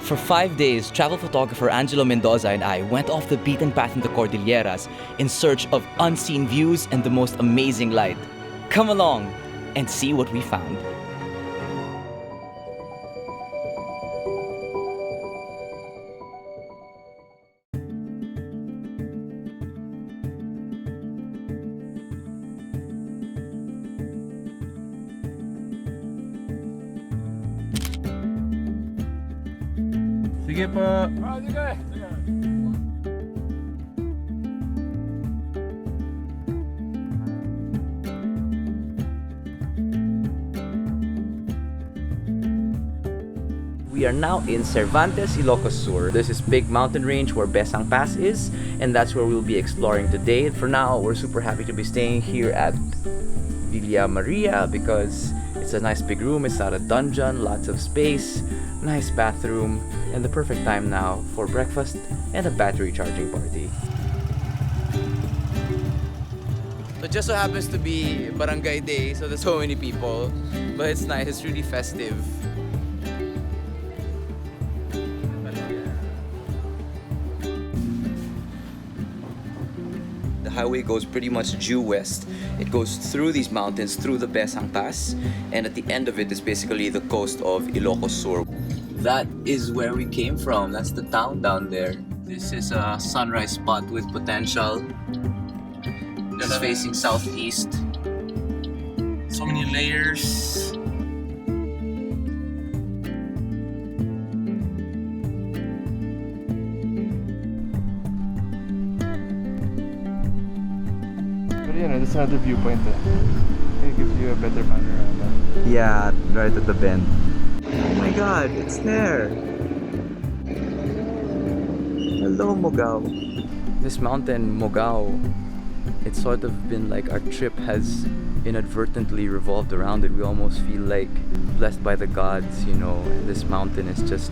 For 5 days, travel photographer Angelo Mendoza and I went off the beaten path in the Cordilleras in search of unseen views and the most amazing light. Come along and see what we found. Sige po. Sige. We are now in Cervantes, ILOCOS SUR. There's this big mountain range where Bessang Pass is, and that's where we'll be exploring today. For now, we're super happy to be staying here at Villa Maria because it's a nice big room. It's not a dungeon, lots of space, nice bathroom, and the perfect time now for breakfast and a battery charging party. It just so happens to be Barangay Day, so there's so many people, but it's nice, it's really festive. The highway goes pretty much due west. It goes through these mountains, through the Bessang Pass, and at the end of it is basically the coast of ILOCOS SUR. That is where we came from. That's the town down there. This is a sunrise spot with potential. Just facing southeast. So many layers. But you know, there's another viewpoint there. It gives you a better panorama. Yeah, right at the bend. Oh my god, it's there! Hello, Mogao. This mountain, Mogao, it's sort of been like our trip has inadvertently revolved around it. We almost feel like blessed by the gods, you know, and this mountain is just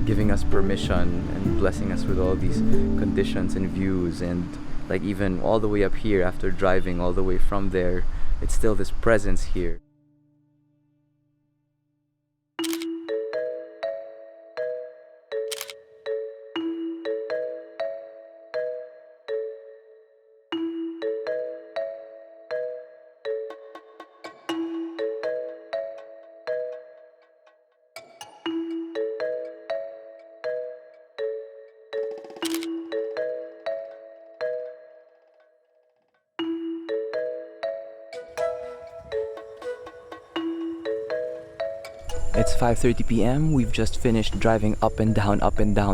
giving us permission and blessing us with all these conditions and views, and like even all the way up here after driving all the way from there, it's still this presence here. It's 5:30 p.m. We've just finished driving up and down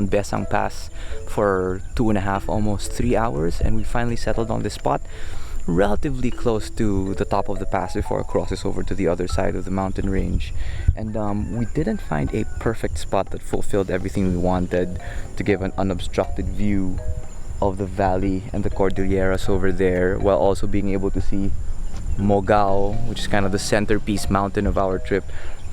Bessang Pass for 2.5, almost 3 hours, and we finally settled on this spot relatively close to the top of the pass before it crosses over to the other side of the mountain range. And we didn't find a perfect spot that fulfilled everything we wanted to give an unobstructed view of the valley and the Cordilleras over there, while also being able to see Mogao, which is kind of the centerpiece mountain of our trip.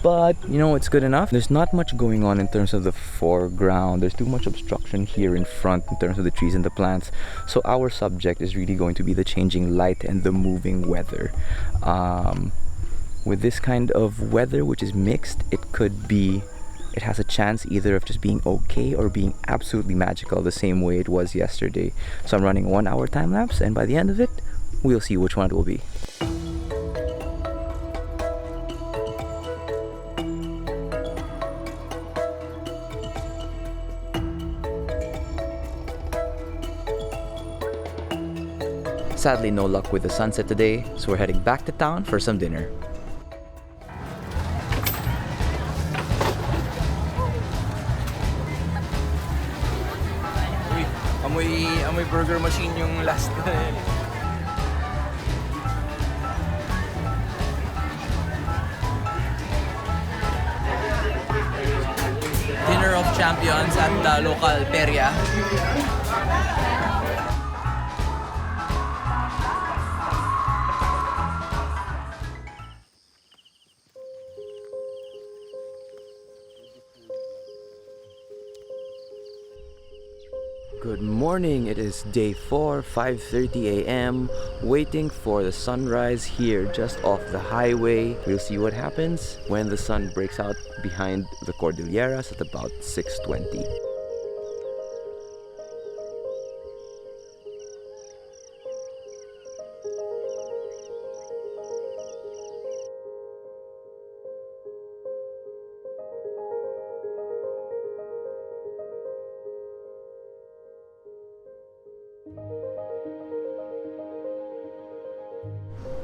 But, you know, it's good enough. There's not much going on in terms of the foreground. There's too much obstruction here in front in terms of the trees and the plants. So our subject is really going to be the changing light and the moving weather. With this kind of weather, which is mixed, it has a chance either of just being okay or being absolutely magical, the same way it was yesterday. So I'm running a 1-hour time lapse, and by the end of it, we'll see which one it will be. Sadly, no luck with the sunset today, so we're heading back to town for some dinner. Amoy burger machine yung last. Dinner of champions at the local perya. Good morning, it is day 4, 5:30 a.m. Waiting for the sunrise here just off the highway. We'll see what happens when the sun breaks out behind the Cordilleras at about 6:20.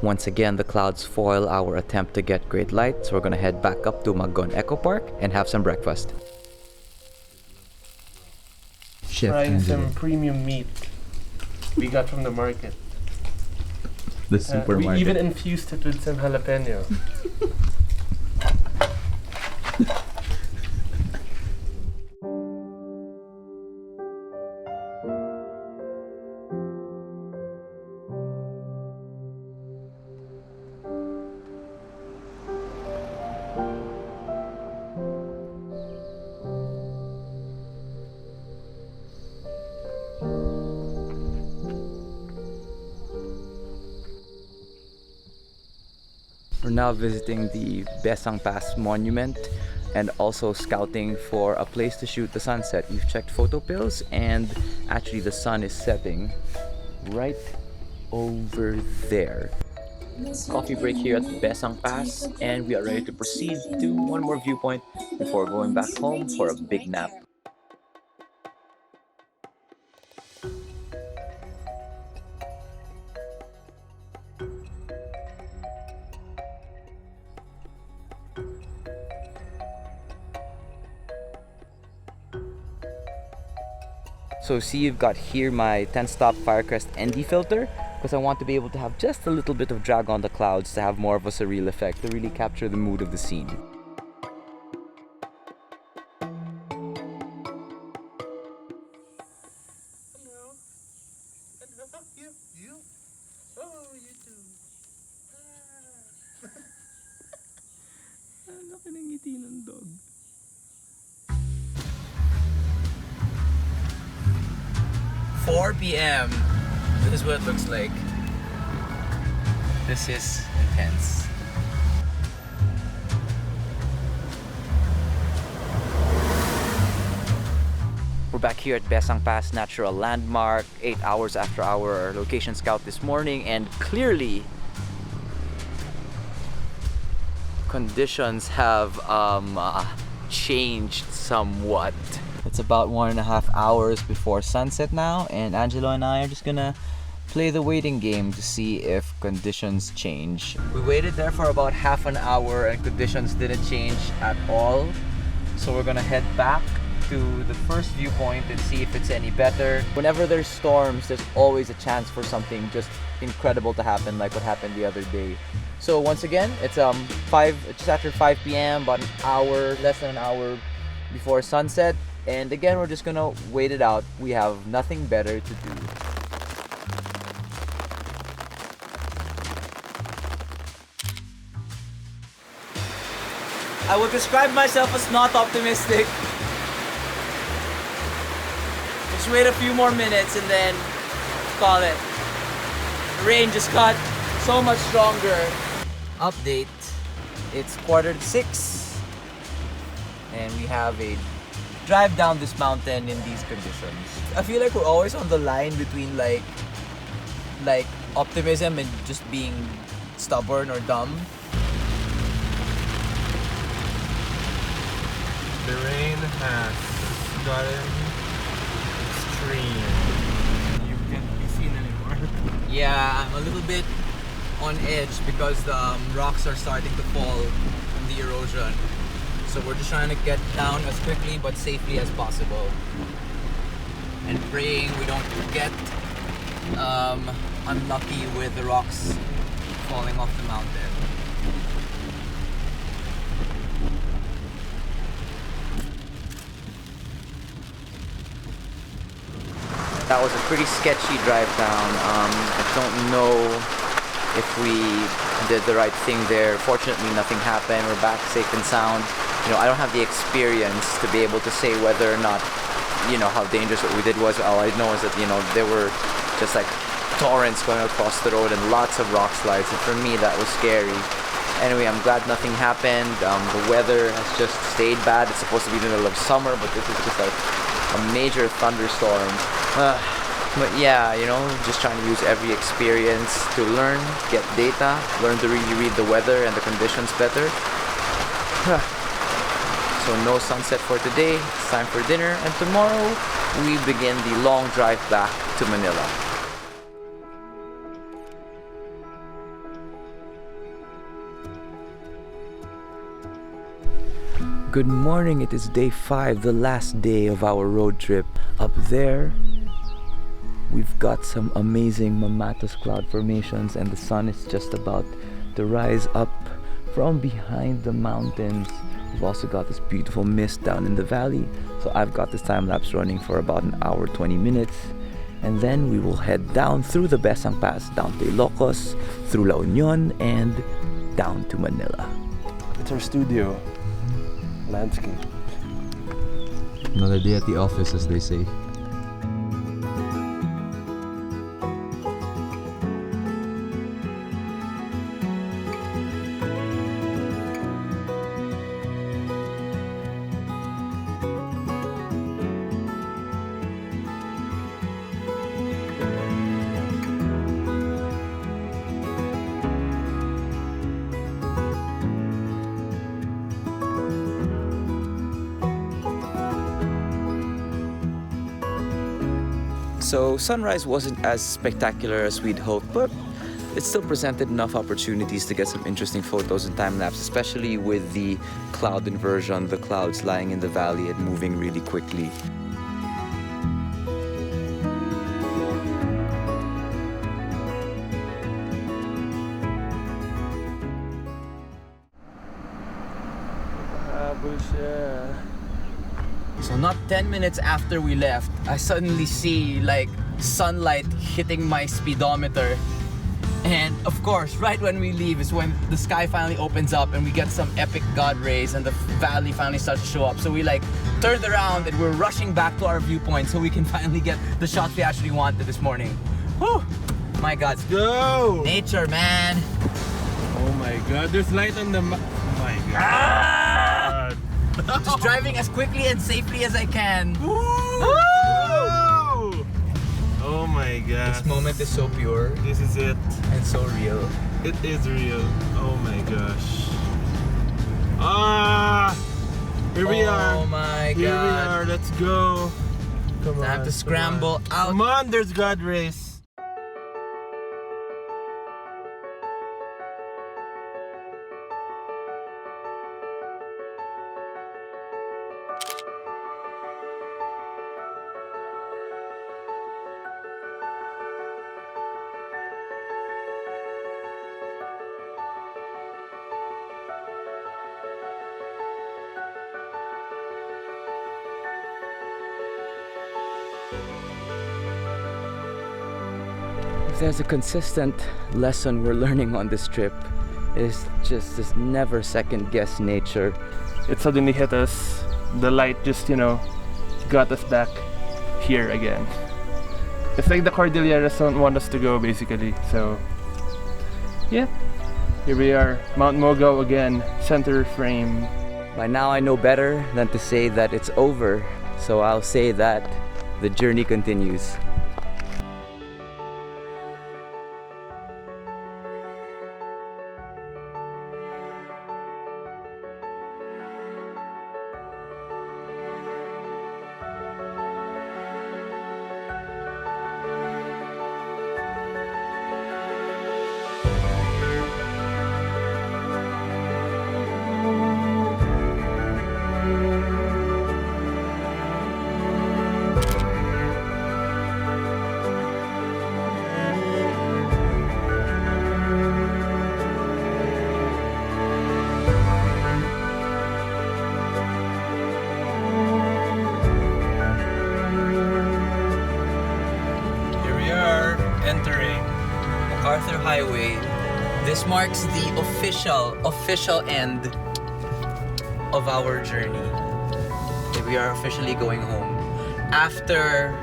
Once again, the clouds foil our attempt to get great light, so we're gonna head back up to Maggon Eco Park and have some breakfast. Trying some premium meat we got from the market. The We even infused it with some jalapeno. We're now visiting the Bessang Pass monument and also scouting for a place to shoot the sunset. We've checked photo pills and actually the sun is setting right over there. Coffee break here at Bessang Pass and we are ready to proceed to one more viewpoint before going back home for a big nap. So see, you've got here my 10-stop Firecrest ND filter because I want to be able to have just a little bit of drag on the clouds to have more of a surreal effect to really capture the mood of the scene. You? Oh, you too. Laki ng ngiti ng dog. 4 p.m. This is what it looks like. This is intense. We're back here at Bessang Pass Natural Landmark 8 hours after our location scout this morning, and clearly conditions have changed somewhat. It's about 1.5 hours before sunset now, and Angelo and I are just gonna play the waiting game to see if conditions change. We waited there for about half an hour and conditions didn't change at all. So we're gonna head back to the first viewpoint and see if it's any better. Whenever there's storms, there's always a chance for something just incredible to happen, like what happened the other day. So once again, it's just after 5 p.m, about an hour, less than an hour before sunset. And again, we're just gonna wait it out. We have nothing better to do. I would describe myself as not optimistic. Just wait a few more minutes and then call it. The rain just got so much stronger. Update. It's 5:45 and we have a drive down this mountain in these conditions. I feel like we're always on the line between like optimism and just being stubborn or dumb. The rain has gotten extreme. You can't be seen anymore. Yeah, I'm a little bit on edge because the rocks are starting to fall from the erosion. So we're just trying to get down as quickly but safely as possible. And praying we don't get unlucky with the rocks falling off the mountain. That was a pretty sketchy drive down. I don't know if we did the right thing there. Fortunately, nothing happened. We're back safe and sound. You know, I don't have the experience to be able to say whether or not you know, how dangerous what we did was. All I know is that, you know, there were just like torrents going across the road and lots of rock slides, and for me that was scary. Anyway, I'm glad nothing happened. The weather has just stayed bad. It's supposed to be the middle of summer, but this is just like a major thunderstorm. But yeah, you know, just trying to use every experience to learn, get data, learn to really read the weather and the conditions better. So no sunset for today. It's time for dinner, and tomorrow we begin the long drive back to Manila. Good morning, it is day 5, the last day of our road trip. Up there, we've got some amazing mammatus cloud formations, and the sun is just about to rise up from behind the mountains. We've also got this beautiful mist down in the valley. So I've got this time lapse running for about an hour, 20 minutes. And then we will head down through the Bessang Pass, down to Ilocos, through La Union, and down to Manila. It's our studio. Landscape. Another day at the office, as they say. So sunrise wasn't as spectacular as we'd hoped, but it still presented enough opportunities to get some interesting photos and time lapse, especially with the cloud inversion, the clouds lying in the valley and moving really quickly. So not 10 minutes after we left, I suddenly see like sunlight hitting my speedometer. And of course, right when we leave is when the sky finally opens up and we get some epic God rays and the valley finally starts to show up. So we like turned around and we're rushing back to our viewpoint so we can finally get the shots we actually wanted this morning. Whew! My God. Let's go! Nature, man! Oh my God, there's light on the oh my God. Ah! Just driving as quickly and safely as I can. Woo! Oh my God. This moment is so pure This is it. and so real. It is real. Oh my gosh. Ah! Here we are. Oh my Here we God. are. Let's go. Come on. Time to scramble out. Come on, there's God rays. If there's a consistent lesson we're learning on this trip, is just this never second guess nature. It suddenly hit us. The light just, you know, got us back here again. It's like the Cordilleras don't want us to go, basically. So, yeah. Here we are, Mount Mogaw again, center frame. By now I know better than to say that it's over, so I'll say that the journey continues. Highway. This marks the official end of our journey. We are officially going home. after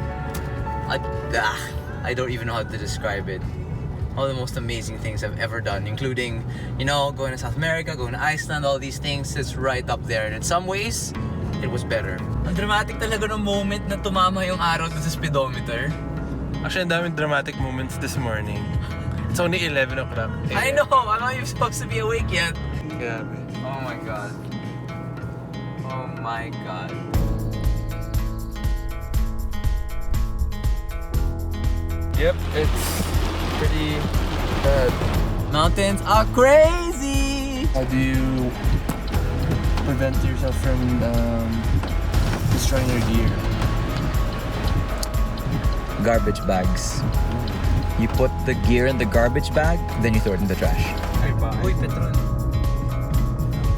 I don't even know how to describe it. All the most amazing things I've ever done, including, you know, going to South America, going to Iceland, all these things. It's right up there. And in some ways, it was better. Ang dramatic talaga ng moment na tumama yung araw sa speedometer. Actually, ang daming dramatic moments this morning. It's only 11 o'clock. I know! I'm not even supposed to be awake yet. Grabe. Oh my god. Oh my god. Yep, it's pretty bad. Mountains are crazy! How do you prevent yourself from destroying your gear? Garbage bags. You put the gear in the garbage bag, then you throw it in the trash. Ay, ba? Uy, Petron.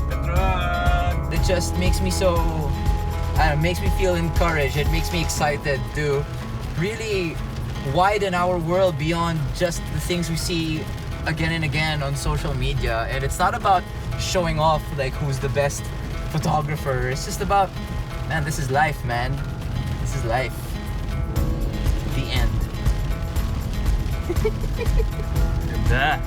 Petron! It just makes me so... makes me feel encouraged. It makes me excited to really widen our world beyond just the things we see again and again on social media. And it's not about showing off like who's the best photographer. It's just about, man, this is life, man. This is life. The end. Ganda.